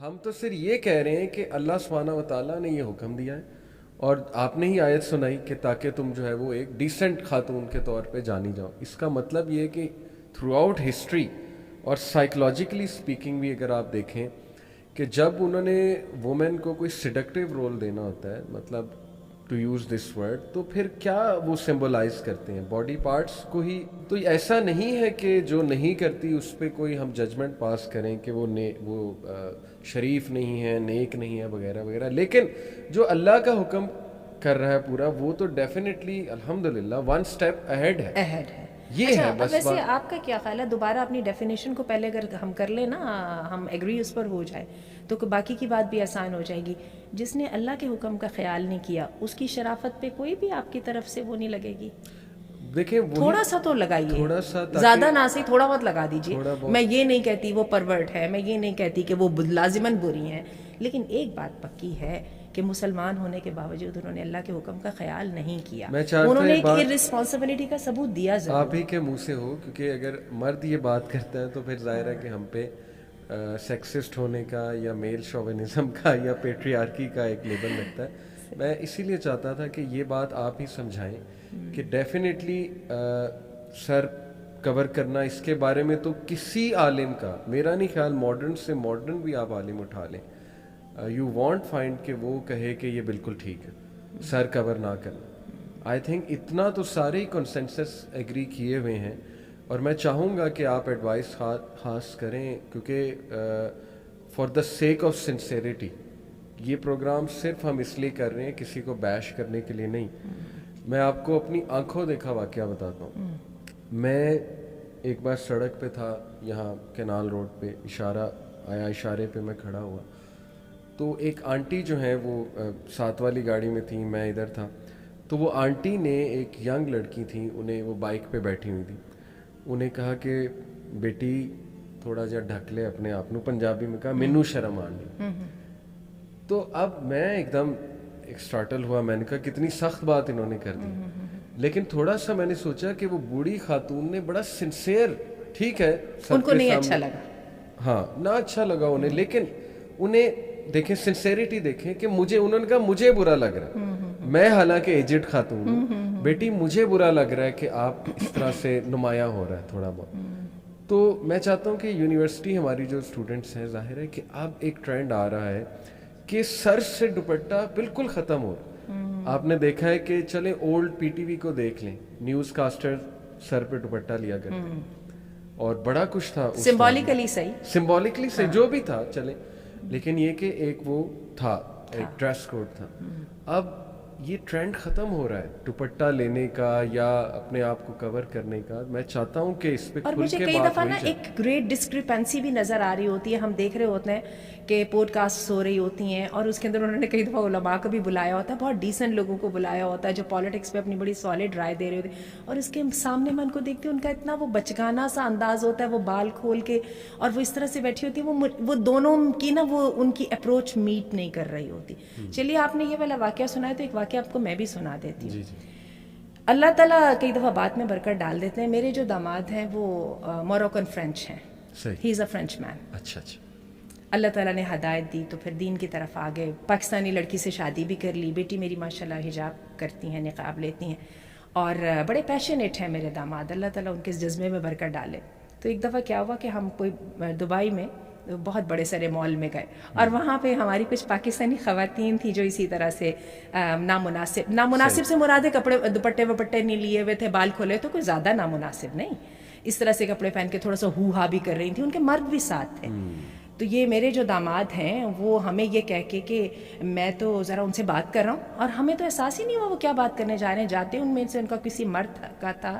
ہم تو صرف یہ کہہ رہے ہیں کہ اللہ سبحانہ و تعالیٰ نے یہ حکم دیا ہے اور آپ نے ہی آیت سنائی کہ تاکہ تم جو ہے وہ ایک ڈیسنٹ خاتون کے طور پہ جانی جاؤ. اس کا مطلب یہ ہے کہ تھرو آؤٹ ہسٹری اور سائیکلوجیکلی اسپیکنگ بھی اگر آپ دیکھیں کہ جب انہوں نے وومن کو کوئی سیڈکٹیو رول دینا ہوتا ہے, مطلب ٹو یوز دس ورڈ, تو پھر کیا وہ سمبلائز کرتے ہیں باڈی پارٹس کو ہی. تو ایسا نہیں ہے کہ جو نہیں کرتی اس پہ کوئی ہم ججمنٹ پاس کریں کہ وہ شریف نہیں ہے, نیک نہیں ہے وغیرہ وغیرہ, لیکن جو اللہ کا حکم کر رہا ہے پورا وہ تو ڈیفینیٹلی الحمدللہ ون اسٹیپ اہیڈ ہے. یہ ہے بس. ویسے آپ کا کیا خیال ہے, دوبارہ اپنی ڈیفینیشن کو پہلے اگر ہم کر لیں نا, ہم ایگری اس پر ہو جائے تو باقی کی بات بھی آسان ہو جائے گی. جس نے اللہ کے حکم کا خیال نہیں کیا اس کی شرافت پہ کوئی بھی آپ کی طرف سے وہ نہیں لگے گی. دیکھیں تھوڑا سا تو لگائیے, تھوڑا سا, زیادہ نہ صحیح تھوڑا بہت لگا دیجیے. میں یہ نہیں کہتی وہ پرورٹ ہے, میں یہ نہیں کہتی کہ وہ لازماً بری ہیں, لیکن ایک بات پکی ہے کہ مسلمان ہونے کے باوجود انہوں نے اللہ کے حکم کا خیال نہیں کیا. انہوں نے ایک ارسپانسبلٹی کا ثبوت دیا ضرور. آپ ہی کے منہ سے ہو, کیونکہ اگر مرد یہ بات کرتا ہے تو پھر ظاہر ہے کہ ہم پہ سیکسسٹ ہونے کا یا میل شوونزم کا یا پیٹریارکی کا ایک لیبل لگتا ہے. میں اسی لیے چاہتا تھا کہ یہ بات آپ ہی سمجھائیں کہ ڈیفینیٹلی سر کور کرنا اس کے بارے میں تو کسی عالم کا, میرا نہیں خیال ماڈرن سے ماڈرن بھی آپ عالم اٹھا لیں, یو وانٹ فائنڈ کہ وہ کہے کہ یہ بالکل ٹھیک ہے سر کور نہ کرنا. آئی تھنک اتنا تو سارے ہی کنسنسس ایگری کیے ہوئے ہیں, اور میں چاہوں گا کہ آپ ایڈوائس خاص کریں, کیونکہ for the sake of sincerity یہ پروگرام صرف ہم اس لیے کر رہے ہیں, کسی کو بیش کرنے کے لیے نہیں. میں آپ کو اپنی آنکھوں دیکھا واقعہ بتاتا ہوں. میں ایک بار سڑک پہ تھا یہاں کینال روڈ پہ, اشارہ آیا, اشارے پہ میں کھڑا ہوا تو ایک آنٹی جو ہیں وہ 7 والی گاڑی میں تھیں, میں ادھر تھا, تو وہ آنٹی نے ایک ینگ لڑکی تھیں, انہیں وہ بائک پہ بیٹھی ہوئی تھی, انہیں کہا کہ بیٹی تھوڑا جا ڈھک لے اپنے آپ نو, پنجابی میں کہا مینو شرم آنی. تو اب میں ایک دم اسٹارٹل ہوا, میں نے کہا کتنی سخت بات انہوں نے کر دی. لیکن تھوڑا سا میں نے سوچا کہ وہ بوڑھی خاتون نے بڑا سنسیئر, ٹھیک ہے ان کو نہیں اچھا لگا, ہاں نہ اچھا لگا انہیں, لیکن انہیں دیکھیں سنسیریٹی دیکھیں کہ مجھے, انہوں نے کہا مجھے برا لگ رہا ہے, میں حالانکہ ایجڈ خاتون ہوں, بیٹی مجھے برا لگ رہا ہے کہ آپ اس طرح سے نمایاں ہو رہا ہے تھوڑا بہت. تو میں چاہتا ہوں کہ یونیورسٹی ہماری جو اسٹوڈنٹس ہیں, ظاہر ہے کہ اب ایک ٹرینڈ آ رہا ہے کہ سر سے دوپٹہ بالکل ختم ہو رہا ہے. آپ نے دیکھا ہے کہ چلیں اولڈ پی ٹی وی کو دیکھ لیں, نیوز کاسٹر سر پہ دوپٹہ لیا کرتے اور بڑا کچھ تھا, سمبولکلی صحیح جو بھی تھا چلیں, لیکن یہ کہ ایک وہ تھا, ایک ڈریس کوڈ تھا. اب یہ ٹرینڈ ختم ہو رہا ہے دوپٹہ لینے کا یا اپنے آپ کو کور کرنے کا. میں چاہتا ہوں کہ اس پہ اور مجھے کئی دفعہ نا ایک گریٹ ڈسکریپنسی بھی نظر آ رہی ہوتی ہے. ہم دیکھ رہے ہوتے ہیں کہ پوڈ کاسٹ ہو رہی ہوتی ہیں اور اس کے اندر انہوں نے کئی دفعہ علماء کو بھی بلایا ہوتا ہے, بہت ڈیسنٹ لوگوں کو بلایا ہوتا ہے جو پالیٹکس پہ اپنی بڑی سالڈ رائے دے رہے ہوتے ہیں, اور اس کے سامنے میں ان کو دیکھتی ہوں, ان کا اتنا وہ بچگانہ سا انداز ہوتا ہے, وہ بال کھول کے اور وہ اس طرح سے بیٹھی ہوتی ہے, وہ دونوں کی نا وہ ان کی اپروچ میٹ نہیں کر رہی ہوتی. چلیے آپ نے یہ والا واقعہ سنا ہے تو ایک واقعہ آپ کو میں بھی سنا دیتی ہوں. اللہ تعالیٰ کئی دفعہ بات میں برکت ڈال دیتے ہیں. میرے جو داماد ہیں وہ موروکن فرینچ ہیں, ہی از اے فرینچ مین. اچھا اچھا. اللہ تعالیٰ نے ہدایت دی تو پھر دین کی طرف آ گئے, پاکستانی لڑکی سے شادی بھی کر لی. بیٹی میری ماشاءاللہ حجاب کرتی ہیں, نقاب لیتی ہیں, اور بڑے پیشنیٹ ہیں میرے داماد, اللہ تعالیٰ ان کے جذبے میں برکت ڈالے. تو ایک دفعہ کیا ہوا کہ ہم کوئی دبئی میں بہت بڑے سارے مال میں گئے, اور وہاں پہ ہماری کچھ پاکستانی خواتین تھیں جو اسی طرح سے نامناسب سے مراد کپڑے دوپٹے وپٹے نہیں لیے ہوئے تھے, بال کھولے, تو کوئی زیادہ نامناسب نہیں, اس طرح سے کپڑے پہن کے تھوڑا سا ہو ہا بھی کر رہی تھیں. ان کے مرد بھی ساتھ تھے. تو یہ میرے جو داماد ہیں وہ ہمیں یہ کہہ کے کہ میں تو ذرا ان سے بات کر رہا ہوں, اور ہمیں تو احساس ہی نہیں ہوا وہ کیا بات کرنے جا رہے ہیں. جاتے ان میں سے ان کا کسی مرد کا تھا,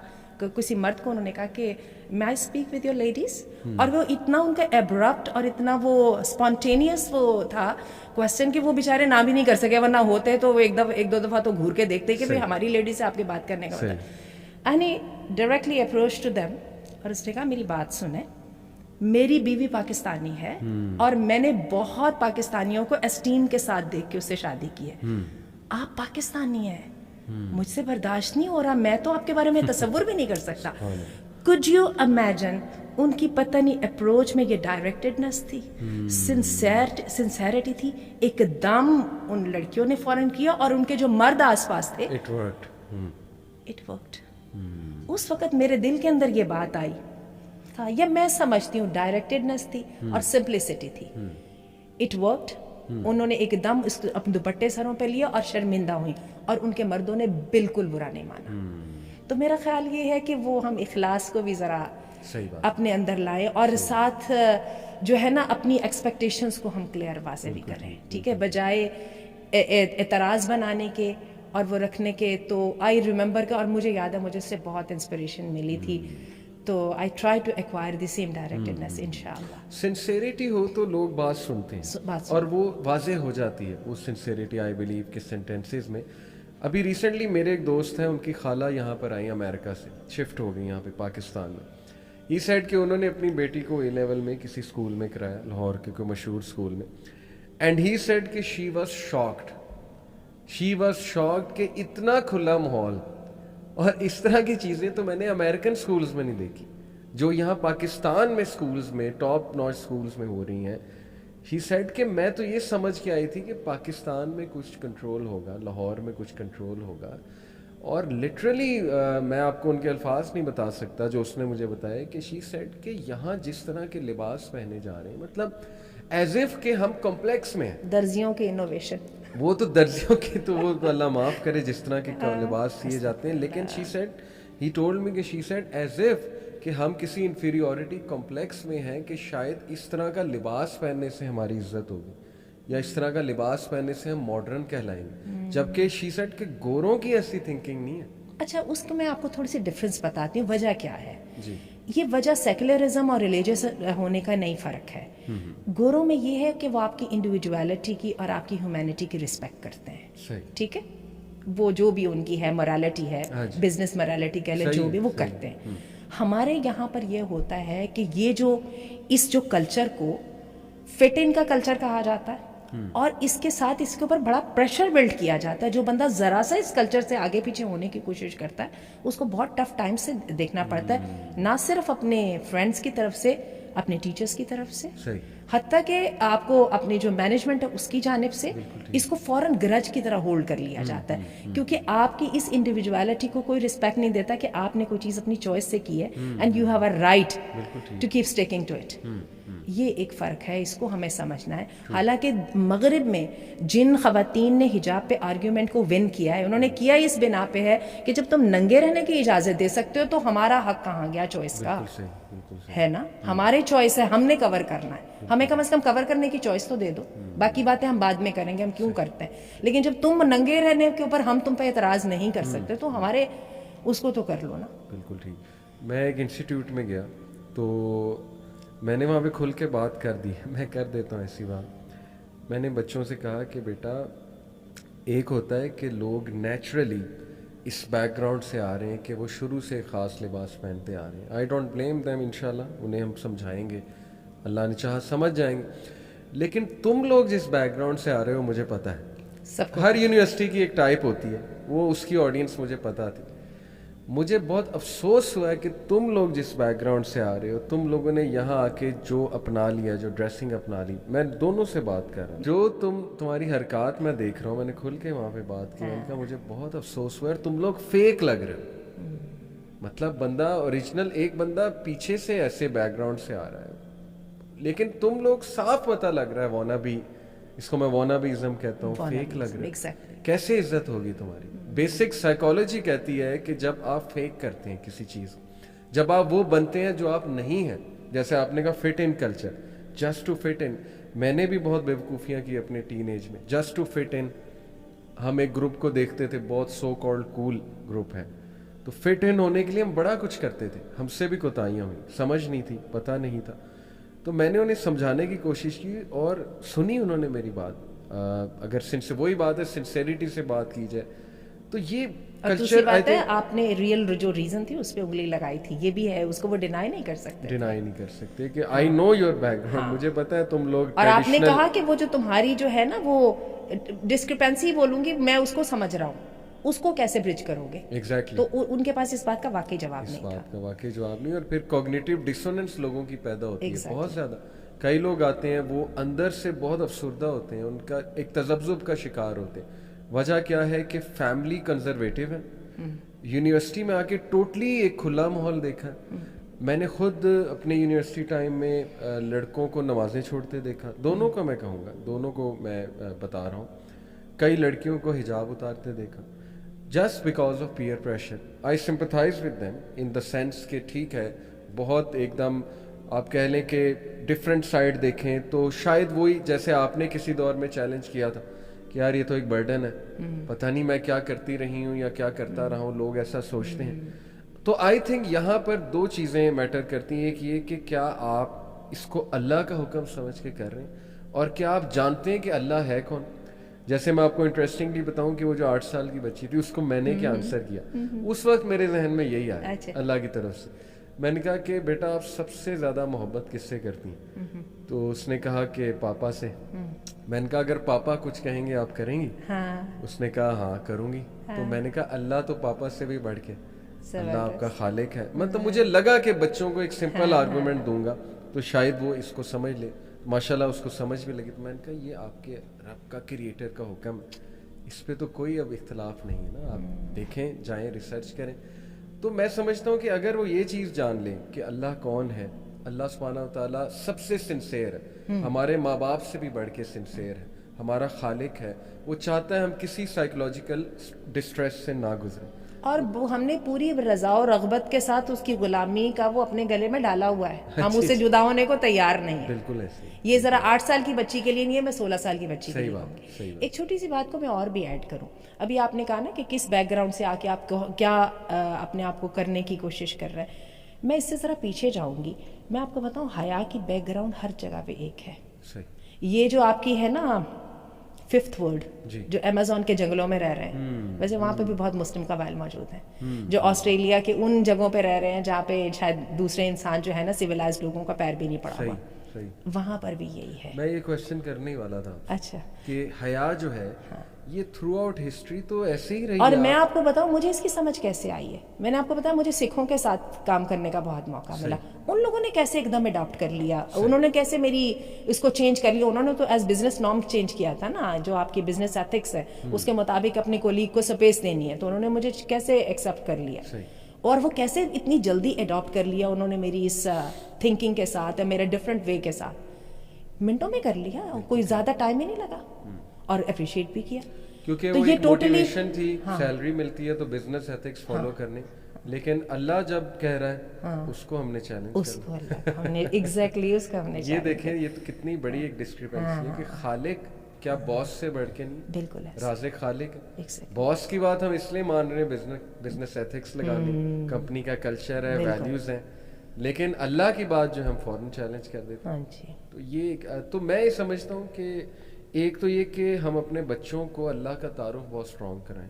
کسی مرد کو انہوں نے کہا کہ میں I speak with your ladies, اور وہ اتنا ان کا ایبرپٹ اور اتنا وہ اسپونٹینیس وہ تھا کوشچن کہ وہ بیچارے نہ بھی نہیں کر سکے, ورنہ ہوتے تو وہ ایک دو دفعہ تو گھور کے دیکھتے کہ بھائی ہماری لیڈی سے آپ کی بات کرنے کا مطلب. And he directly approach to them, اور اس نے کہا میری بات سنیں, میری بیوی پاکستانی ہے اور میں نے بہت پاکستانیوں کو اسٹیم کے ساتھ دیکھ کے اس سے شادی کی ہے, آپ پاکستانی ہیں, مجھ سے برداشت نہیں ہو رہا, میں تو آپ کے بارے میں تصور بھی نہیں کر سکتا. Could you imagine ان کی پتہ نہیں اپروچ میں یہ ڈائریکٹڈنس تھی, سنسیریٹی تھی, ایک دم ان لڑکیوں نے فوراً کیا اور ان کے جو مرد آس پاس تھے اٹ ورکڈ. اس وقت میرے دل کے اندر یہ بات آئی تھا, یا میں سمجھتی ہوں ڈائریکٹڈنس تھی اور سمپلسٹی تھی. It worked. انہوں نے ایک دم اس اپنے دوپٹے سروں پہ لیا اور شرمندہ ہوئی, اور ان کے مردوں نے بالکل برا نہیں مانا. تو میرا خیال یہ ہے کہ وہ ہم اخلاص کو بھی ذرا اپنے اندر لائیں, اور ساتھ جو ہے نا اپنی ایکسپیکٹیشنز کو ہم کلیئر واضح بھی کریں, ٹھیک ہے, بجائے اعتراض بنانے کے اور وہ رکھنے کے. تو آئی ریممبر کہ, اور مجھے یاد ہے مجھے اس سے بہت انسپریشن ملی تھی, تو I try to acquire the same directedness. انشاءاللہ سنسیریٹی ہو تو لوگ بات سنتے ہیں اور وہ واضح ہو جاتی ہے وہ سنسیریٹی. آئی بلیو کہ سینٹینسز میں ابھی ریسنٹلی میرے ایک دوست ہیں, ان کی خالہ یہاں پر آئی امریکہ سے, شفٹ ہو گئی یہاں پہ پاکستان میں. یہ سیڈ کہ انہوں نے اپنی بیٹی کو اے لیول میں کسی اسکول میں کرایا, لاہور کے کوئی مشہور اسکول میں, اینڈ ہی سیڈ کہ شی واز شاکڈ کہ اتنا کھلا ماحول اور اس طرح کی چیزیں تو میں نے امریکن سکولز میں نہیں دیکھی جو یہاں پاکستان میں سکولز میں ٹاپ نوچ سکولز میں ہو رہی ہیں. شی سیڈ کہ میں تو یہ سمجھ کے آئی تھی کہ پاکستان میں کچھ کنٹرول ہوگا, لاہور میں کچھ کنٹرول ہوگا, اور لٹرلی میں آپ کو ان کے الفاظ نہیں بتا سکتا جو اس نے مجھے بتایا کہ شی سیڈ کہ یہاں جس طرح کے لباس پہنے جا رہے ہیں, مطلب ایز اف کہ ہم کمپلیکس میں ہیں. درزیوں کے انوویشن, وہ تو درزیوں کے تو وہ اللہ معاف کرے جس طرح کے لباس سیے جاتے ہیں, لیکن she said he told me کہ شی سیڈ ایز اف کہ ہم کسی انفیریورٹی کمپلیکس میں ہیں کہ شاید اس طرح کا لباس پہننے سے ہماری عزت ہوگی یا اس طرح کا لباس پہننے سے ہم ماڈرن کہلائیں گے, جبکہ شی سیڈ کہ گوروں کی ایسی تھنکنگ نہیں ہے. اچھا, اس کو میں آپ کو تھوڑی سی ڈفرینس بتاتی ہوں, وجہ کیا ہے. جی, یہ وجہ سیکولرزم اور ریلیجس ہونے کا نہیں فرق ہے. گوروں میں یہ ہے کہ وہ آپ کی انڈیویجویلٹی کی اور آپ کی ہیومینٹی کی رسپیکٹ کرتے ہیں, ٹھیک ہے, وہ جو بھی ان کی ہے morality ہے, بزنس morality کہہ لیں, جو بھی وہ کرتے ہیں. ہمارے یہاں پر یہ ہوتا ہے کہ یہ جو کلچر کو فٹ ان کا کلچر کہا جاتا ہے, اور اس کے ساتھ اس کے اوپر بڑا پریشر بلڈ کیا جاتا ہے. جو بندہ ذرا سا اس کلچر سے آگے پیچھے ہونے کی کوشش کرتا ہے اس کو بہت ٹف ٹائم سے دیکھنا پڑتا ہے, نہ صرف اپنے فرینڈس کی طرف سے, اپنے ٹیچرز کی طرف سے, حتیٰ کہ آپ کو اپنی جو مینجمنٹ ہے اس کی جانب سے اس کو فوراً گرج کی طرح ہولڈ کر لیا جاتا ہے, کیونکہ آپ کی اس انڈیویجویلٹی کو کوئی رسپیکٹ نہیں دیتا کہ آپ نے کوئی چیز اپنی چوائس سے کی ہے, and you have a right to keep sticking to it. یہ ایک فرق ہے, اس کو ہمیں سمجھنا ہے. حالانکہ مغرب میں جن خواتین نے حجاب پہ آرگیومنٹ کو ون کیا ہے, انہوں نے کیا اس بنا پہ ہے کہ جب تم ننگے رہنے کی اجازت دے سکتے ہو تو ہمارا حق کہاں گیا چوائس کا, ہے نا, ہمارے چوائس ہے, ہم نے کور کرنا ہے, ہمیں کم از کم کور کرنے کی چوائس تو دے دو, باقی باتیں ہم بعد میں کریں گے, ہم کیوں کرتے ہیں. لیکن جب تم ننگے رہنے کے اوپر ہم تم پہ اعتراض نہیں کر سکتے تو ہمارے اس کو تو کر لو نا. بالکل ٹھیک. میں ایک انسٹیٹیوٹ میں گیا تو میں نے وہاں پہ کھل کے بات کر دی, میں کر دیتا ہوں ایسی بات. میں نے بچوں سے کہا کہ بیٹا ایک ہوتا ہے کہ لوگ نیچرلی اس بیک گراؤنڈ سے آ رہے ہیں کہ وہ شروع سے خاص لباس پہنتے آ رہے ہیں. آئی ڈونٹ بلیم دیم, انشاءاللہ انہیں ہم سمجھائیں گے, اللہ نے چاہا سمجھ جائیں گے. لیکن تم لوگ جس بیک گراؤنڈ سے آ رہے ہو مجھے پتہ ہے, ہر یونیورسٹی کی ایک ٹائپ ہوتی ہے, وہ اس کی آڈینس مجھے پتہ تھی. مجھے بہت افسوس ہوا ہے کہ تم لوگ جس بیک گراؤنڈ سے آ رہے ہو, تم لوگوں نے یہاں آ کے جو اپنا لیا, جو ڈریسنگ اپنا لی, میں دونوں سے بات کر رہا ہوں, جو تمہاری حرکات میں دیکھ رہا ہوں, میں نے کھل کے وہاں پہ بات کی, ان کا مجھے بہت افسوس ہوا ہے. تم لوگ فیک لگ رہے ہو, مطلب بندہ اوریجنل, ایک بندہ پیچھے سے ایسے بیک گراؤنڈ سے آ رہا ہے, لیکن تم لوگ صاف پتہ لگ رہا ہے وانا بھی, اس کو میں وانا بیزم کہتا ہوں, فیک لگ رہا ہے. کیسے عزت ہوگی تمہاری؟ بیسک سائیکالوجی کہتی ہے کہ جب آپ فیک کرتے ہیں کسی چیز, جب آپ وہ بنتے ہیں جو آپ نہیں ہیں, جیسے آپ نے کہا fit in culture, just to fit in. میں نے بھی بہت بیوقوفیاں کی اپنے ٹین ایج میں, جسٹ ٹو فٹ ان. ہم ایک گروپ کو دیکھتے تھے, بہت سو کالڈ کول گروپ ہے, تو فٹ ان ہونے کے لیے ہم بڑا کچھ کرتے تھے, ہم سے بھی کوتاہیاں ہوئی, سمجھ نہیں تھی, پتہ نہیں تھا. تو میں نے انہیں سمجھانے کی کوشش کی اور سنی انہوں نے میری بات. اگر وہی بات ہے سنسیریٹی سے بات کی جائے تو یہ کلچر, بات ہے آپ نے ریئل جو ریزن تھی اس پہ انگلی لگائی تھی, یہ بھی ہے, اس کو وہ ڈینائی نہیں کر سکتے کہ آئی نو یور بیک گراؤنڈ, مجھے پتا ہے تم لوگ. اور آپ نے کہا کہ وہ جو تمہاری جو ہے نا وہ ڈسکرپنسی بولوں گی میں, اس کو سمجھ رہا ہوں, اس کو کیسے برج کرو گے؟ ایگزیکٹلی. تو ان کے پاس اس بات کا واقعی جواب نہیں تھا. اس بات کا واقعی جواب نہیں. اور پھر کوگنیٹیو ڈسوننس لوگوں کی پیدا ہوتی ہے بہت زیادہ. کئی لوگ آتے ہیں وہ اندر سے بہت افسردہ ہوتے ہیں, ان کا ایک تذبذب کا شکار ہوتے ہیں. وجہ کیا ہے کہ فیملی کنزرویٹو ہے. یونیورسٹی میں آ کے ٹوٹلی ایک کھلا ماحول دیکھا. میں نے خود اپنے یونیورسٹی ٹائم میں لڑکوں کو نمازیں چھوڑتے دیکھا, دونوں کو میں کہوں گا, دونوں کو میں بتا رہا ہوں. کئی لڑکیوں کو حجاب اتارتے دیکھا just because of peer pressure. I sympathise with them in the sense کہ ٹھیک ہے, بہت ایک دم آپ کہہ لیں کہ ڈفرینٹ سائڈ دیکھیں تو شاید وہی جیسے آپ نے کسی دور میں چیلنج کیا تھا کہ یار یہ تو ایک برڈن ہے, پتہ نہیں میں کیا کرتی رہی ہوں یا کیا کرتا رہا ہوں, لوگ ایسا سوچتے ہیں. تو آئی تھنک یہاں پر دو چیزیں میٹر کرتی ہیں. ایک یہ کہ کیا آپ اس کو اللہ کا حکم سمجھ کے کر رہے ہیں, اور کیا آپ جانتے ہیں کہ اللہ ہے کون. جیسے میں آپ کو انٹرسٹنگلی بتاؤں کہ وہ جو 8 سال کی بچی تھی, اس کو میں نے کیا آنسر کیا, اس وقت میرے ذہن میں یہی آیا اللہ کی طرف سے. میں نے کہا کہ بیٹا آپ سب سے زیادہ محبت کس سے کرتی ہیں؟ تو اس نے کہا کہ پاپا سے. میں نے کہا اگر پاپا کچھ کہیں گے آپ کریں گی؟ اس نے کہا ہاں کروں گی. تو میں نے کہا اللہ تو پاپا سے بھی بڑھ کے, اللہ آپ کا خالق ہے. مطلب مجھے لگا کہ بچوں کو ایک سمپل آرگومنٹ دوں گا تو شاید وہ اس کو سمجھ لے. ماشاءاللہ اس کو سمجھ بھی لگی. تو میں نے کہا یہ آپ کے رب کا کریٹر کا حکم, اس پہ تو کوئی اب اختلاف نہیں ہے نا, آپ دیکھیں جائیں ریسرچ کریں. تو میں سمجھتا ہوں کہ اگر وہ یہ چیز جان لیں کہ اللہ کون ہے, اللہ سبحانہ و تعالیٰ سب سے سنسیئر ہے, ہمارے ماں باپ سے بھی بڑھ کے سنسیئر ہے, ہمارا خالق ہے, وہ چاہتا ہے ہم کسی سائیکولوجیکل ڈسٹریس سے نہ گزریں. اور ہم نے پوری رضا و رغبت کے ساتھ اس کی غلامی کا وہ اپنے گلے میں ڈالا ہوا ہے, ہم اس سے جدا ہونے کو تیار نہیں ہیں. بالکل ایسے. یہ ذرا 8 سال کی بچی کے لیے نہیں ہے, میں 16 سال کی بچی کے لیے کہوں گی. ایک چھوٹی سی بات کو میں اور بھی ایڈ کروں. ابھی آپ نے کہا نا کہ کس بیک گراؤنڈ سے آ کے آپ کیا اپنے آپ کو کرنے کی کوشش کر رہے ہیں. میں اس سے ذرا پیچھے جاؤں گی. میں آپ کو بتاؤں حیا کی بیک گراؤنڈ ہر جگہ پہ ایک ہے. یہ جو آپ کی ہے نا 5th ورلڈ, جو امیزون کے جنگلوں میں رہ رہے ہیں, ویسے وہاں پہ بھی بہت مسلم قبائل موجود ہیں, جو آسٹریلیا کے ان جگہوں پہ رہ رہے ہیں جہاں پہ شاید دوسرے انسان جو ہے نا سویلائزڈ لوگوں کا پیر بھی نہیں پڑا ہوا, وہاں پر بھی یہی ہے. میں یہ کوشچن کرنے ہی والا تھا. اچھا, کہ حیا جو ہے یہ تھرو آؤٹ ہسٹری تو ایسے ہی رہی. اور میں آپ کو بتاؤں مجھے اس کی سمجھ کیسے آئی ہے. میں نے آپ کو بتایا مجھے سکھوں کے ساتھ کام کرنے کا بہت موقع ملا. ان لوگوں نے کیسے ایک دم اڈاپٹ کر لیا, انہوں نے کیسے میری اس کو چینج کر لیا. انہوں نے تو ایز بزنس نارم چینج کیا تھا نا, جو آپ کی بزنس ایتھکس ہے اس کے مطابق اپنے کولیگ کو سپیس دینی ہے, تو انہوں نے مجھے کیسے ایکسیپٹ کر لیا, اور وہ کیسے اتنی جلدی اڈاپٹ کر لیا انہوں نے میری اس تھنکنگ کے ساتھ, میرے ڈفرینٹ وے کے ساتھ. منٹوں میں کر لیا, کوئی زیادہ ٹائم ہی نہیں لگا, اور اپریشیٹ بھی کیا. کیونکہ وہ ایک موٹیویشن تھی, سیلری ملتی ہے تو بزنس ایتھکس فالو کرنے. لیکن اللہ جب کہہ رہا ہے اس کو ہم نے چیلنج کر ایگزیکٹلی اس کا ہم نے. یہ دیکھیں یہ تو کتنی بڑی ایک ڈسکرپنسی ہے کہ خالق کیا باس سے بڑھ کے نہیں, بالکل رازق خالق ہے. باس کی بات ہم اس لیے مان رہے ہیں بزنس ایتھکس لگانے, کمپنی کا کلچر ہے, ویلیوز ہیں, لیکن اللہ کی بات جو ہم فوراً چیلنج کر دیتے ہیں. تو یہ تو میں یہ سمجھتا ہوں کہ ایک تو یہ کہ ہم اپنے بچوں کو اللہ کا تعارف بہت اسٹرانگ کرائیں,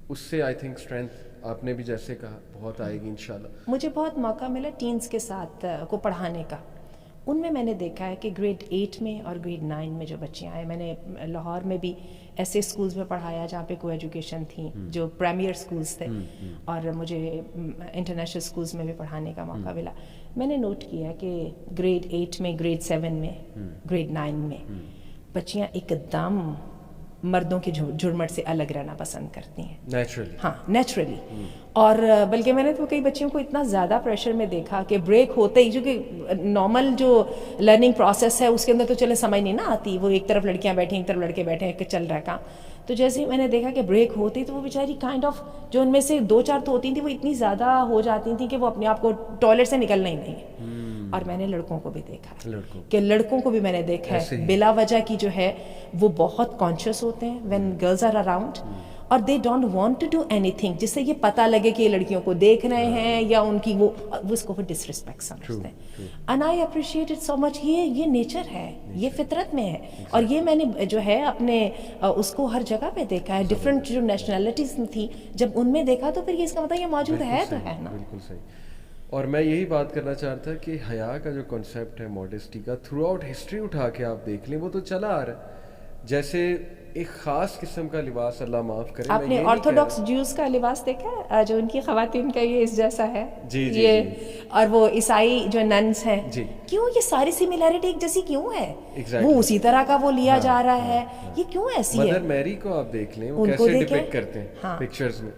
اس سے آئی تھنک اسٹرینتھ آپ نے بھی جیسے کہا بہت آئے گی انشاءاللہ. مجھے بہت موقع ملا ٹینز کے ساتھ کو پڑھانے کا. ان میں نے دیکھا ہے کہ گریڈ 8 میں اور گریڈ 9 میں جو بچیاں ہیں, میں نے لاہور میں بھی ایسے اسکولز میں پڑھایا جہاں پہ کو ایجوکیشن تھیں, جو پریمیئر اسکولز تھے, اور مجھے انٹرنیشنل اسکولز میں بھی پڑھانے کا موقع ملا. میں نے نوٹ کیا کہ گریڈ 8 میں, گریڈ 7 میں, گریڈ 9 میں بچیاں ایک دم مردوں کے جھرمٹ سے الگ رہنا پسند کرتی ہیں, نیچرلی. ہاں نیچرلی. اور بلکہ میں نے تو کئی بچیوں کو اتنا زیادہ پریشر میں دیکھا کہ بریک ہوتے ہی, کیونکہ نارمل جو لرننگ پروسیس ہے اس کے اندر تو چلے سمجھ نہیں نہ آتی, وہ ایک طرف لڑکیاں بیٹھی ایک طرف لڑکے بیٹھے ہیں کہ چل رہا ہے کام. تو جیسے ہی میں نے دیکھا کہ بریک ہوتی تو وہ بیچاری کائنڈ آف, جو ان میں سے 2-4 تو ہوتی تھیں وہ اتنی زیادہ ہو جاتی تھیں کہ وہ اپنے آپ کو ٹوائلٹ سے نکلنا ہی نہیں. اور میں نے لڑکوں کو بھی دیکھا کہ لڑکوں کو بھی میں نے دیکھا ہے بلا وجہ کی جو ہے وہ بہت کانشیس ہوتے ہیں وین گرلز آر اراؤنڈ, اور they don't want to do anything جس سے یہ پتہ لگے کہ یہ لڑکیوں کو دیکھ رہے ہیں یا ان کی وہ اس کو ڈس رسپیکٹ سمجھتے ہیں. And I appreciate it so much. یہ نیچر ہے, یہ فطرت میں ہے. اور یہ میں نے جو ہے اپنے اس کو ہر جگہ پہ دیکھا ہے. ڈفرینٹ جو نیشنلٹیز تھیں جب ان میں دیکھا تو پھر یہ اس کا مطلب یہ موجود ہے تو ہے نا. بالکل صحیح. اور میں یہی بات کرنا چاہتا تھا کہ حیا کا جو کنسیپٹ ہے ماڈesٹی کا, تھرو آؤٹ ہسٹری اٹھا کے آپ دیکھ لیں وہ تو چلا آ رہا ہے. جیسے ایک خاص قسم کا لباس، اللہ معاف کرے، آپ نے آرتھوڈاکس جیوز کا لباس دیکھا ہے جو ان کی خواتین کا یہ اس جیسا ہے؟ جی جی یہ جی. اور وہ عیسائی جو ننس ہیں جی. کیوں یہ ساری سملیرٹی ایک جیسی کیوں ہے؟ Exactly. وہ اسی طرح کا وہ لیا جا رہا ہے، یہ کیوں ایسی ہے؟ مدر میری کو آپ دیکھ لیں وہ کیسے ڈپکٹ کرتے ہیں پکچرز میں.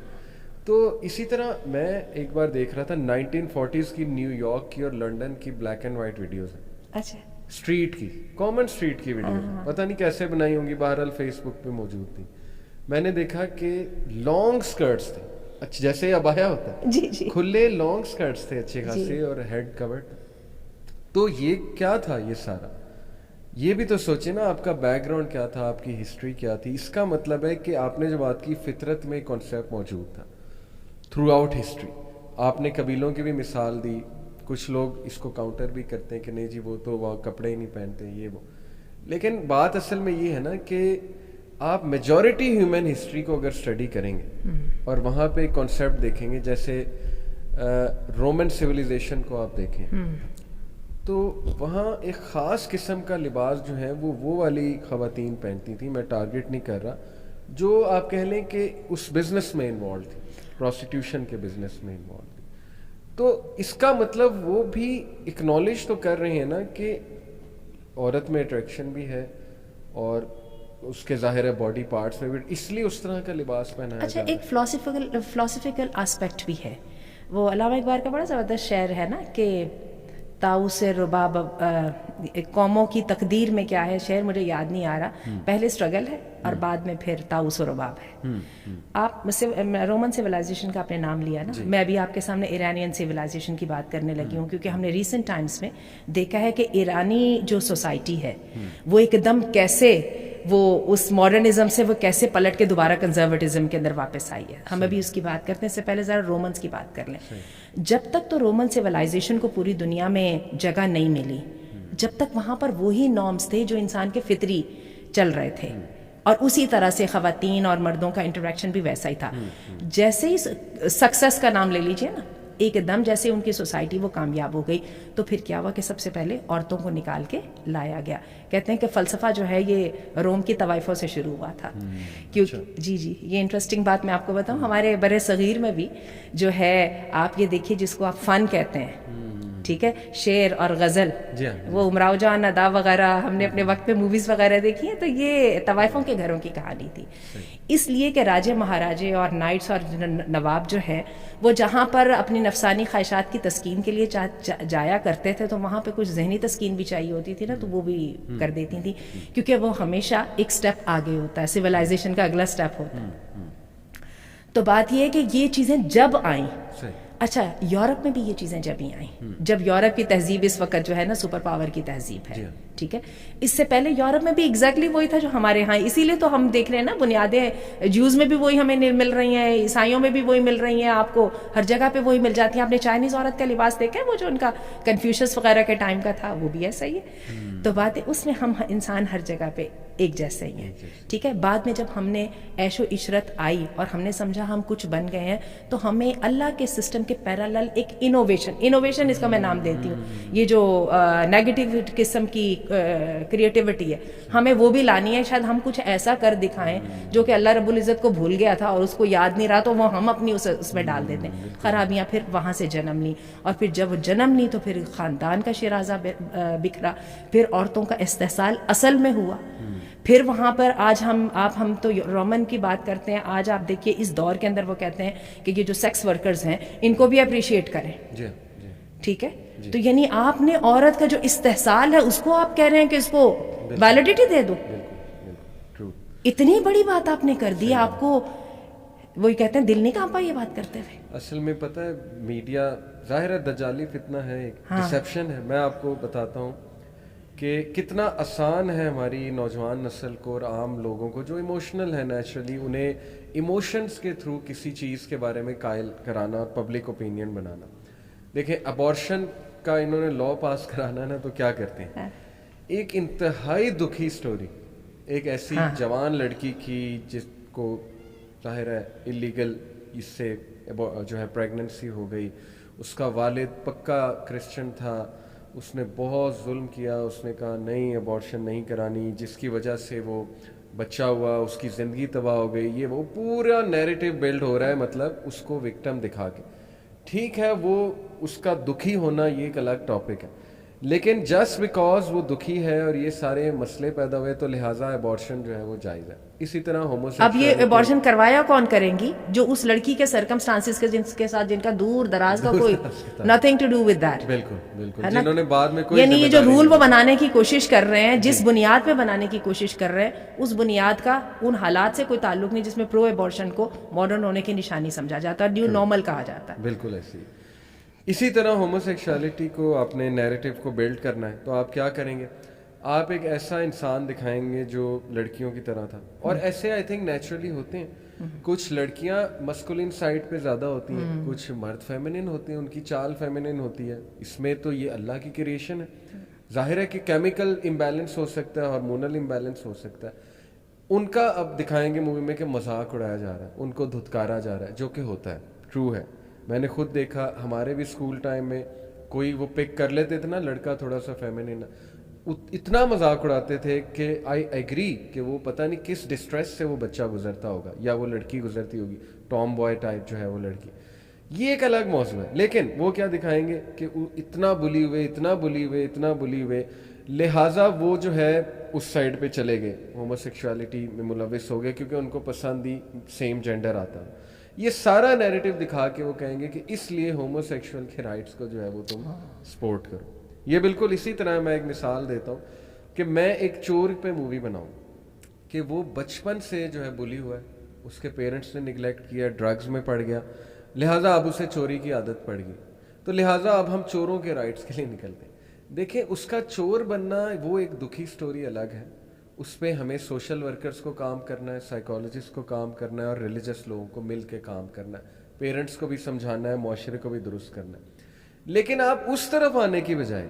تو اسی طرح میں ایک بار دیکھ رہا تھا 1940s کی نیو یارک کی اور لنڈن کی بلیک اینڈ وائٹ ویڈیوز ہیں. اچھا. اسٹریٹ کی، کامن اسٹریٹ کی ویڈیو، پتہ نہیں کیسے بنائی ہوں گی، بہرحال فیس بک پہ موجود تھی. میں نے دیکھا کہ لانگ اسکرٹس تھے، اچھا جیسے ابایا ہوتا ہے، جی جی، کھلے لانگ اسکرٹس تھے اچھے خاصے اور ہیڈ کورڈ. تو یہ کیا تھا یہ سارا؟ یہ بھی تو سوچے نا آپ کا بیک گراؤنڈ کیا تھا، آپ کی ہسٹری کیا تھی. اس کا مطلب ہے کہ آپ نے جو بات کی فطرت میں کانسیپٹ موجود تھا تھرو آؤٹ ہسٹری. آپ نے قبیلوں کی بھی مثال دی، کچھ لوگ اس کو کاؤنٹر بھی کرتے ہیں کہ نہیں جی وہ تو وہ کپڑے ہی نہیں پہنتے یہ وہ. لیکن بات اصل میں یہ ہے نا کہ آپ میجورٹی ہیومن ہسٹری کو اگر اسٹڈی کریں گے اور وہاں پہ ایک کانسیپٹ دیکھیں گے، جیسے رومن سویلائزیشن کو آپ دیکھیں تو وہاں ایک خاص قسم کا لباس جو ہے وہ والی خواتین پہنتی تھیں. میں ٹارگٹ نہیں کر رہا، جو آپ کہہ لیں کہ اس بزنس میں انوالو تھی، پروسٹیٹیوشن کے بزنس میں انوالو تھی. تو اس کا مطلب وہ بھی اکنالج تو کر رہے ہیں نا کہ عورت میں اٹریکشن بھی ہے اور اس کے ظاہر ہے باڈی پارٹس میں بھی، اس لیے اس طرح کا لباس پہنایا جا رہا ہے. اچھا ایک فلاسفیکل آسپیکٹ بھی ہے. وہ علامہ اقبال کا بڑا زبردست شعر ہے نا کہ طاؤس رباب قوموں کی تقدیر میں کیا ہے، شعر مجھے یاد نہیں آ رہا، پہلے اسٹرگل ہے اور بعد میں پھر طاؤس و رباب ہے. آپ رومن سویلائزیشن کا آپ نے نام لیا نا، میں ابھی آپ کے سامنے ایرانین سویلائزیشن کی بات کرنے لگی ہوں، کیونکہ ہم نے ریسنٹ ٹائمز میں دیکھا ہے کہ ایرانی جو سوسائٹی ہے وہ ایک دم کیسے وہ اس ماڈرنزم سے وہ کیسے پلٹ کے دوبارہ کنزرویٹزم کے اندر واپس آئی ہے. ہم ابھی اس کی بات کرتے ہیں، اس سے پہلے ذرا رومنس کی بات کر لیں. جب تک تو رومن سویلائزیشن کو پوری دنیا میں جگہ نہیں ملی، جب تک وہاں پر وہی نارمز تھے جو انسان کے فطری چل رہے تھے، اور اسی طرح سے خواتین اور مردوں کا انٹریکشن بھی ویسا ہی تھا. جیسے ہی سکسیس کا نام لے لیجئے نا، ایک دم جیسے ان کی سوسائٹی وہ کامیاب ہو گئی تو پھر کیا ہوا کہ سب سے پہلے عورتوں کو نکال کے لایا گیا. کہتے ہیں کہ فلسفہ جو ہے یہ روم کی طوائفوں سے شروع ہوا تھا. کیونکہ جی یہ انٹرسٹنگ بات میں آپ کو بتاؤں، ہمارے بر صغیر میں بھی جو ہے آپ یہ دیکھیے جس کو آپ فن کہتے ہیں، ٹھیک ہے، شعر اور غزل، وہ امراؤ جان ادا وغیرہ ہم نے اپنے وقت پہ موویز وغیرہ دیکھی ہیں، تو یہ طوائفوں کے گھروں کی کہانی تھی. اس لیے کہ راجے مہاراجے اور نائٹس اور نواب جو ہے وہ جہاں پر اپنی نفسانی خواہشات کی تسکین کے لیے جایا کرتے تھے تو وہاں پہ کچھ ذہنی تسکین بھی چاہیے ہوتی تھی نا، تو وہ بھی کر دیتی تھیں، کیونکہ وہ ہمیشہ ایک سٹیپ آگے ہوتا ہے، سویلائزیشن کا اگلا سٹیپ ہوتا ہے. تو بات یہ ہے کہ یہ چیزیں جب آئیں، اچھا یورپ میں بھی یہ چیزیں جب ہی آئیں، جب یورپ کی تہذیب اس وقت جو ہے نا سپر پاور کی تہذیب ہے، ٹھیک ہے. اس سے پہلے یورپ میں بھی ایگزیکٹلی وہی تھا جو ہمارے ہاں. اسی لیے تو ہم دیکھ رہے ہیں نا بنیادیں جیوز میں بھی وہی ہمیں مل رہی ہیں، عیسائیوں میں بھی وہی مل رہی ہیں، آپ کو ہر جگہ پہ وہی مل جاتی ہیں. آپ نے چائنیز عورت کا لباس دیکھا ہے، وہ جو ان کا کنفیوشس وغیرہ کے ٹائم کا تھا، وہ بھی ایسا ہی ہے. تو بات ہے اس میں ہم انسان ہر جگہ پہ ایک جیسے ہی ہیں، ٹھیک ہے. بعد میں جب ہم نے عیش و عشرت آئی اور ہم نے سمجھا ہم کچھ بن گئے ہیں تو ہمیں اللہ کے سسٹم کے پیرالل ایک انوویشن اس کا میں نام دیتی ہوں، یہ جو نیگیٹو قسم کی کریٹیوٹی ہے ہمیں وہ بھی لانی ہے. شاید ہم کچھ ایسا کر دکھائیں جو کہ اللہ رب العزت کو بھول گیا تھا اور اس کو یاد نہیں رہا، تو وہ ہم اپنی اس میں ڈال دیتے ہیں خرابیاں. پھر وہاں سے جنم لی، اور پھر جب جنم لی تو پھر خاندان کا شیرازہ بکھرا، پھر عورتوں کا استحصال اصل میں ہوا. پھر وہاں پر آج ہم تو رومن کی بات کرتے ہیں، آج آپ دیکھیے اس دور کے اندر وہ کہتے ہیں کہ یہ جو سیکس ورکرز ہیں ان کو بھی اپریشیٹ کریں، ٹھیک ہے. تو یعنی آپ نے عورت کا جو استحصال ہے اس کو آپ کہہ رہے ہیں کہ اس کو ویلیڈیٹی دے دو. اتنی بڑی بات آپ نے کر دی، آپ کو وہی کہتے ہیں دل نہیں کانپا یہ بات کرتے ہوئے. اصل میں پتہ ہے میڈیا ظاہر ہے دجالی فتنہ ہے، ایک ڈسیپشن ہے. میں آپ کو بتاتا ہوں کہ کتنا آسان ہے ہماری نوجوان نسل کو اور عام لوگوں کو جو ایموشنل ہے نیچرلی، انہیں ایموشنز کے تھرو کسی چیز کے بارے میں قائل کرانا اور پبلک اوپینین بنانا. دیکھیں ابارشن کا انہوں نے لا پاس کرانا نا، تو کیا کرتے ہیں، ایک انتہائی دکھی سٹوری، ایک ایسی جوان لڑکی کی جس کو ظاہر ہے اللیگل اس سے جو ہے پریگننسی ہو گئی. اس کا والد پکا کرسچن تھا، اس نے بہت ظلم کیا، اس نے کہا نہیں ابارشن نہیں کرانی، جس کی وجہ سے وہ بچہ ہوا, اس کی زندگی تباہ ہو گئی, یہ وہ پورا نیریٹو بلڈ ہو رہا ہے, مطلب اس کو وکٹم دکھا کے. ٹھیک ہے, وہ اس کا دکھی ہونا یہ ایک الگ ٹاپک ہے, لیکن جسٹ بیکاز وہ دکھی ہے اور یہ سارے مسئلے پیدا ہوئے تو لہٰذا ایبارشن جو ہے وہ جائز ہے. اسی طرح اب یہ ایبارشن کروایا کون کریں گی؟ جو اس لڑکی کے سرکمسٹانسز کے جن کے ساتھ جن کا دور دراز کا کوئی nothing to do with that. بالکل بالکل, جنہوں نے بعد میں کوئی یعنی یہ جو رول وہ بنانے کی کوشش کر رہے ہیں, جس بنیاد پہ بنانے کی کوشش کر رہے ہیں, اس بنیاد کا ان حالات سے کوئی تعلق نہیں جس میں پرو ایبارشن کو ماڈرن ہونے کی نشانی سمجھا جاتا ہے, نیو نارمل کہا جاتا ہے. بالکل ایسی. اسی طرح ہومو سیکشوالٹی کو اپنے نیریٹو کو بلڈ کرنا ہے تو آپ کیا کریں گے؟ آپ ایک ایسا انسان دکھائیں گے جو لڑکیوں کی طرح تھا, اور ایسے آئی تھنک نیچرلی ہوتے ہیں. کچھ لڑکیاں مسکولین سائڈ پہ زیادہ ہوتی ہیں, کچھ مرد فیمنن ہوتے ہیں, ان کی چال فیمنن ہوتی ہے. اس میں تو یہ اللہ کی کریشن ہے. ظاہر ہے کہ کیمیکل امبیلنس ہو سکتا ہے, ہارمونل امبیلنس ہو سکتا ہے. ان کا اب دکھائیں گے مووی میں کہ مذاق اڑایا جا رہا ہے, ان کو دھتکارا جا رہا ہے, جو کہ ہوتا ہے, ٹرو ہے. میں نے خود دیکھا, ہمارے بھی اسکول ٹائم میں کوئی وہ پک کر لیتے تھے نا لڑکا تھوڑا سا فیمنن, اتنا مذاق اڑاتے تھے کہ آئی ایگری کہ وہ پتہ نہیں کس ڈسٹریس سے وہ بچہ گزرتا ہوگا یا وہ لڑکی گزرتی ہوگی, ٹام بوائے ٹائپ جو ہے وہ لڑکی. یہ ایک الگ موضوع ہے. لیکن وہ کیا دکھائیں گے کہ اتنا بلی ہوئے, اتنا بلی ہوئے, اتنا بلی ہوئے, لہٰذا وہ جو ہے اس سائڈ پہ چلے گئے, ہومو سیکشوالٹی میں ملوث ہو گئے کیونکہ ان کو پسند ہی سیم جینڈر آتا. یہ سارا نیریٹو دکھا کے وہ کہیں گے کہ اس لیے ہومو سیکشول کے رائٹس کو جو ہے وہ تم سپورٹ کرو. یہ بالکل اسی طرح میں ایک مثال دیتا ہوں کہ میں ایک چور پہ مووی بناؤں کہ وہ بچپن سے جو ہے بلی ہوا ہے, اس کے پیرنٹس نے نگلیکٹ کیا, ڈرگز میں پڑ گیا, لہٰذا اب اسے چوری کی عادت پڑ گئی, تو لہٰذا اب ہم چوروں کے رائٹس کے لیے نکلتے ہیں. دیکھیں, اس کا چور بننا وہ ایک دکھی سٹوری الگ ہے, اس پہ ہمیں سوشل ورکرز کو کام کرنا ہے, سائیکالوجسٹ کو کام کرنا ہے, اور ریلیجس لوگوں کو مل کے کام کرنا ہے, پیرنٹس کو بھی سمجھانا ہے, معاشرے کو بھی درست کرنا ہے. لیکن آپ اس طرف آنے کی بجائے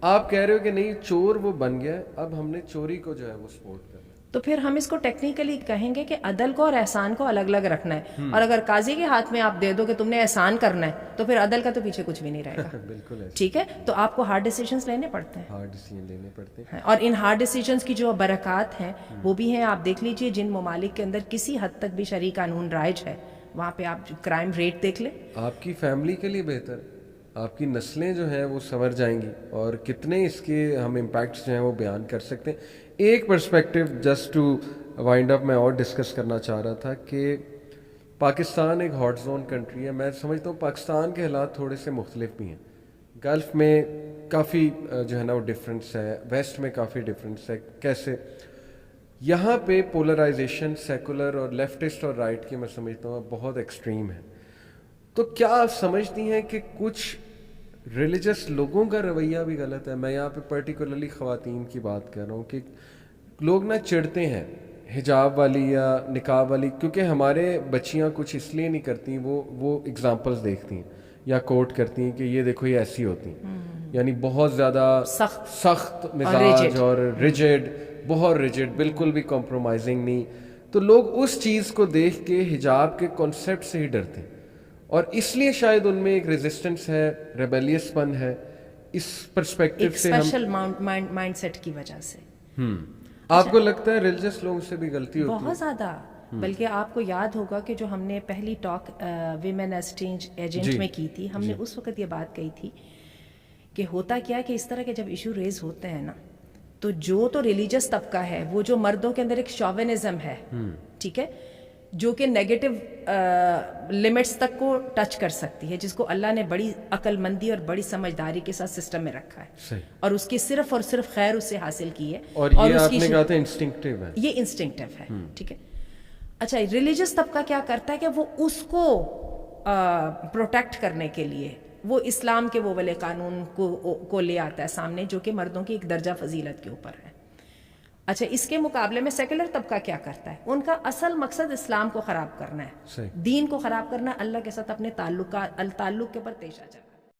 آپ کہہ رہے ہو کہ نہیں چور وہ بن گیا ہے, اب ہم نے چوری کو جو ہے وہ سپورٹ کرنا ہے. تو پھر ہم اس کو ٹیکنیکلی کہیں گے کہ عدل کو اور احسان کو الگ الگ رکھنا ہے, اور اگر قاضی کے ہاتھ میں آپ دے دو کہ تم نے احسان کرنا ہے تو پھر عدل کا تو پیچھے کچھ بھی نہیں رہے گا. بالکل ٹھیک ہے, تو آپ کو ہارڈ ڈیسیجنز لینے پڑتے ہیں, ہارڈ ڈیسیجن لینے پڑتے ہیں, اور ان ہارڈ ڈیسیجنز کی جو برکات ہیں وہ بھی ہیں. آپ دیکھ لیجئے جن ممالک کے اندر کسی حد تک بھی شرعی قانون رائج ہے, وہاں پہ آپ کرائم ریٹ دیکھ لیں. آپ کی فیملی کے لیے بہتر, آپ کی نسلیں جو ہیں وہ سنور جائیں گی, اور کتنے اس کے ہم امپیکٹس جو ہیں وہ بیان کر سکتے ہیں. ایک پرسپیکٹیو جسٹ ٹو وائنڈ اپ میں اور ڈسکس کرنا چاہ رہا تھا کہ پاکستان ایک ہاٹ زون کنٹری ہے. میں سمجھتا ہوں پاکستان کے حالات تھوڑے سے مختلف بھی ہیں. گلف میں کافی جو ہے نا وہ ڈفرینس ہے, ویسٹ میں کافی ڈفرینس ہے. کیسے یہاں پہ پولرائزیشن سیکولر اور لیفٹسٹ اور رائٹ کی میں سمجھتا ہوں بہت ایکسٹریم ہے. تو کیا آپ سمجھتی ہیں کہ کچھ ریلیجس لوگوں کا رویہ بھی غلط ہے؟ میں یہاں پہ پرٹیکولرلی خواتین کی بات کر رہا ہوں کہ لوگ نا چڑھتے ہیں حجاب والی یا نقاب والی, کیونکہ ہمارے بچیاں کچھ اس لیے نہیں کرتی, وہ اگزامپلس دیکھتی ہیں یا کوٹ کرتی ہیں کہ یہ دیکھو یہ ایسی ہوتی ہیں, یعنی بہت زیادہ سخت مزاج اور ریجڈ, بہت ریجڈ, بالکل بھی کمپرومائزنگ نہیں. تو لوگ اس چیز کو دیکھ کے حجاب کے کانسیپٹ سے ہی ڈرتے ہیں, اور اس لیے شاید ان میں ایک ریزسٹنس ہے, ریبیلیس پن ہے. اس پرسپیکٹیو سے اسپیشل مائنڈ سیٹ کی وجہ سے آپ کو لگتا ہے ریلیجس لوگوں سے بھی غلطی ہوتی ہے؟ بہت زیادہ. بلکہ آپ کو یاد ہوگا کہ جو ہم نے پہلی talk women as change agent میں کی تھی, ہم نے اس وقت یہ بات کہی تھی کہ ہوتا کیا کہ اس طرح کے جب ایشو ریز ہوتے ہیں نا, تو جو تو ریلیجس طبقہ ہے, وہ جو مردوں کے اندر ایک شوونزم ہے, ٹھیک ہے, جو کہ نیگیٹو لمٹس تک کو ٹچ کر سکتی ہے, جس کو اللہ نے بڑی عقل مندی اور بڑی سمجھداری کے ساتھ سسٹم میں رکھا ہے, اور اس کی صرف اور صرف خیر اس سے حاصل کی ہے, اور یہ آپ نے کہا تھا انسٹنکٹیو ہے, یہ انسٹنکٹیو ہے. ٹھیک ہے, اچھا ریلیجس طبقہ کیا کرتا ہے کہ وہ اس کو پروٹیکٹ کرنے کے لیے وہ اسلام کے وہ والے قانون کو لے آتا ہے سامنے, جو کہ مردوں کی ایک درجہ فضیلت کے اوپر ہے. اچھا, اس کے مقابلے میں سیکولر طبقہ کیا کرتا ہے؟ ان کا اصل مقصد اسلام کو خراب کرنا ہے, دین کو خراب کرنا, اللہ کے ساتھ اپنے تعلق کے اوپر تیشہ چلنا.